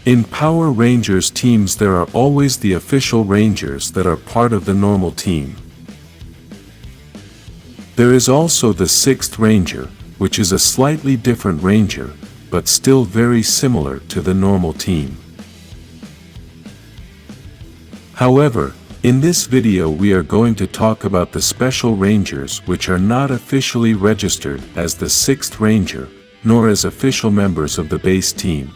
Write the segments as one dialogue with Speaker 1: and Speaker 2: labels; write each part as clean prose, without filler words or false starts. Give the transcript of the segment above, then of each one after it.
Speaker 1: In Power Rangers teams there are always the official Rangers that are part of the normal team. There is also the 6th Ranger, which is a slightly different Ranger, but still very similar to the normal team. However, in this video we are going to talk about the Special Rangers which are not officially registered as the 6th Ranger, nor as official members of the base team.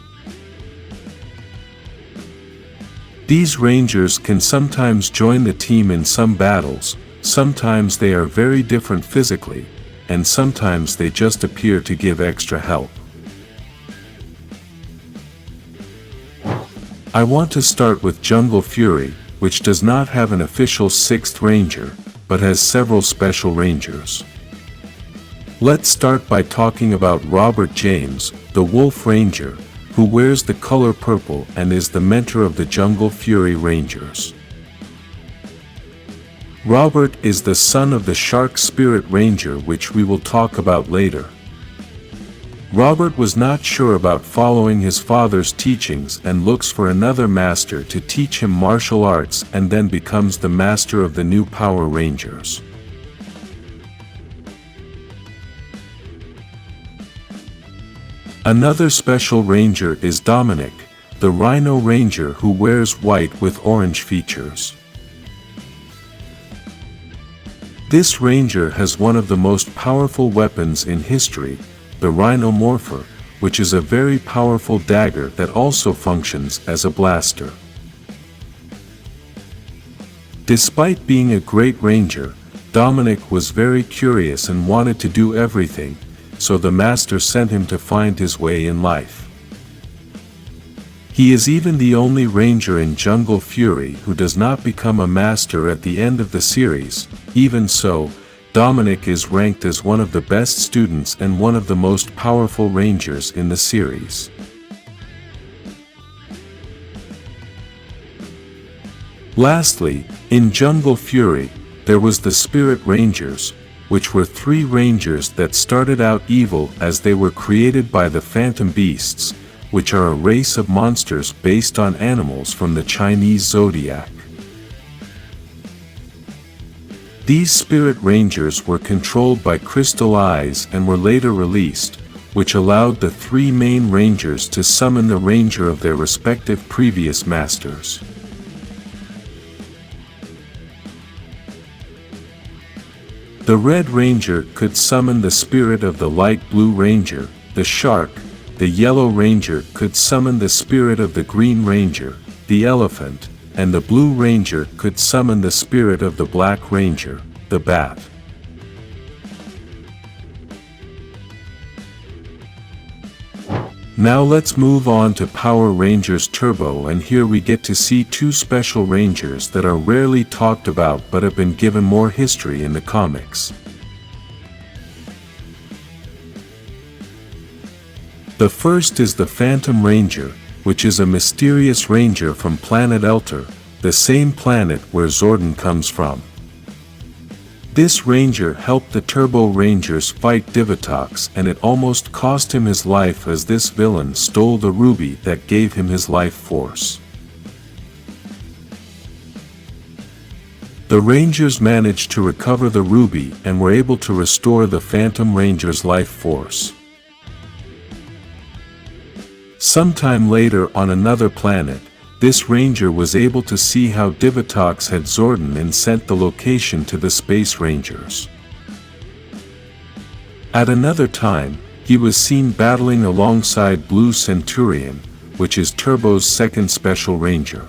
Speaker 1: These Rangers can sometimes join the team in some battles, sometimes they are very different physically, and sometimes they just appear to give extra help. I want to start with Jungle Fury, which does not have an official 6th Ranger, but has several Special Rangers. Let's start by talking about Robert James, the Wolf Ranger, who wears the color purple and is the mentor of the Jungle Fury Rangers. Robert is the son of the Shark Spirit Ranger, which we will talk about later. Robert was not sure about following his father's teachings and looks for another master to teach him martial arts, and then becomes the master of the new Power Rangers. Another Special Ranger is Dominic, the Rhino Ranger who wears white with orange features. This Ranger has one of the most powerful weapons in history, the Rhino Morphin, which is a very powerful dagger that also functions as a blaster. Despite being a great Ranger, Dominic was very curious and wanted to do everything, so the Master sent him to find his way in life. He is even the only Ranger in Jungle Fury who does not become a Master at the end of the series. Even so, Dominic is ranked as one of the best students and one of the most powerful Rangers in the series. Lastly, in Jungle Fury, there was the Spirit Rangers, which were 3 Rangers that started out evil as they were created by the Phantom Beasts, which are a race of monsters based on animals from the Chinese zodiac. These Spirit Rangers were controlled by crystal eyes and were later released, which allowed the 3 main Rangers to summon the Ranger of their respective previous masters. The Red Ranger could summon the spirit of the Light Blue Ranger, the Shark. The Yellow Ranger could summon the spirit of the Green Ranger, the Elephant, and the Blue Ranger could summon the spirit of the Black Ranger, the Bat. Now let's move on to Power Rangers Turbo, and here we get to see 2 Special Rangers that are rarely talked about but have been given more history in the comics. The first is the Phantom Ranger, which is a mysterious ranger from planet Elter, the same planet where Zordon comes from. This ranger helped the Turbo Rangers fight Divatox, and it almost cost him his life as this villain stole the ruby that gave him his life force. The Rangers managed to recover the ruby and were able to restore the Phantom Ranger's life force. Sometime later on another planet, this Ranger was able to see how Divatox had Zordon and sent the location to the Space Rangers. At another time, he was seen battling alongside Blue Centurion, which is Turbo's second Special Ranger.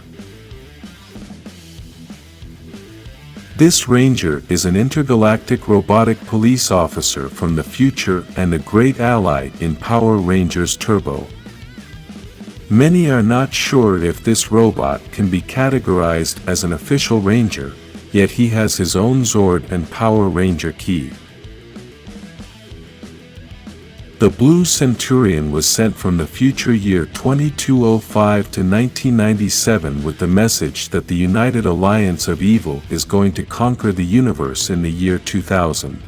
Speaker 1: This Ranger is an intergalactic robotic police officer from the future and a great ally in Power Rangers Turbo. Many are not sure if this robot can be categorized as an official Ranger, yet he has his own Zord and Power Ranger key. The Blue Centurion was sent from the future year 2205 to 1997 with the message that the United Alliance of Evil is going to conquer the universe in the year 2000.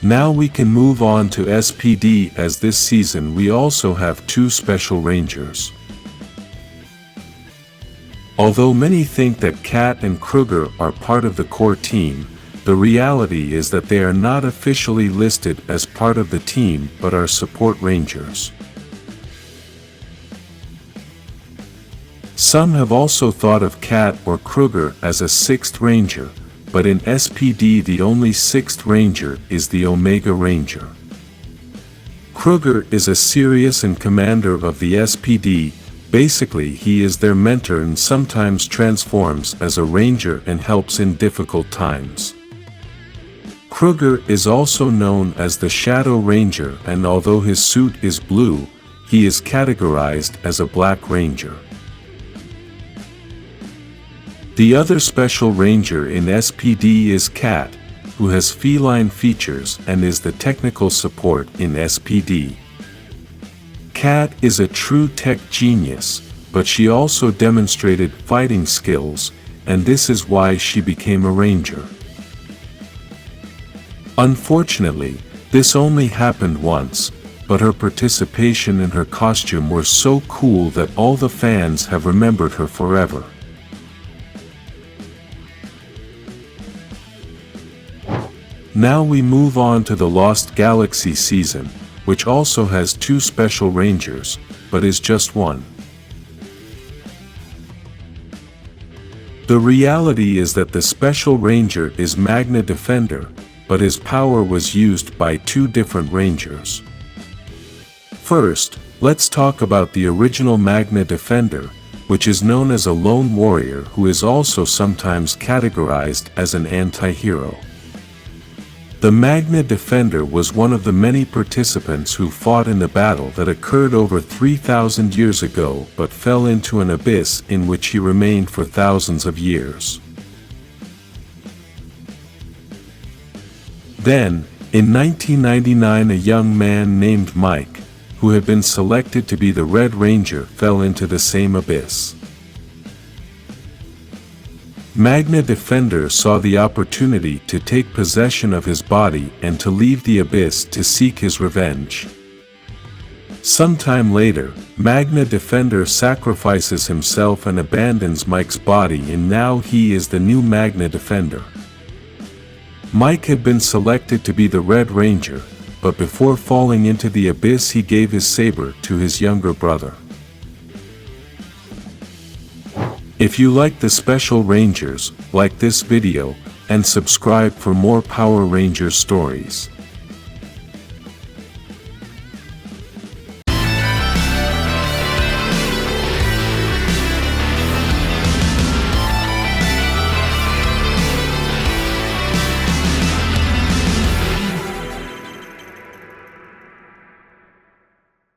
Speaker 1: Now we can move on to SPD, as this season we also have two special rangers. Although many think that Kat and Kruger are part of the core team, the reality is that they are not officially listed as part of the team but are support rangers. Some have also thought of Kat or Kruger as a sixth ranger, but in SPD the only sixth ranger is the Omega Ranger. Kruger is a serious and commander of the SPD. Basically, he is their mentor and sometimes transforms as a ranger and helps in difficult times. Kruger is also known as the Shadow Ranger, and although his suit is blue, he is categorized as a Black Ranger. The other special ranger in SPD is Kat, who has feline features and is the technical support in SPD. Kat is a true tech genius, but she also demonstrated fighting skills, and this is why she became a ranger. Unfortunately, this only happened once, but her participation and her costume were so cool that all the fans have remembered her forever. Now we move on to the Lost Galaxy season, which also has two special rangers, but is just one. The reality is that the special ranger is Magna Defender, but his power was used by two different rangers. First, let's talk about the original Magna Defender, which is known as a lone warrior who is also sometimes categorized as an anti-hero. The Magna Defender was one of the many participants who fought in the battle that occurred over 3,000 years ago but fell into an abyss in which he remained for thousands of years. Then, in 1999, a young man named Mike, who had been selected to be the Red Ranger, fell into the same abyss. Magna Defender saw the opportunity to take possession of his body and to leave the abyss to seek his revenge. Sometime later, Magna Defender sacrifices himself and abandons Mike's body, and now he is the new Magna Defender. Mike had been selected to be the Red Ranger, but before falling into the abyss he gave his saber to his younger brother. If you like the Special Rangers, like this video, and subscribe for more Power Rangers stories.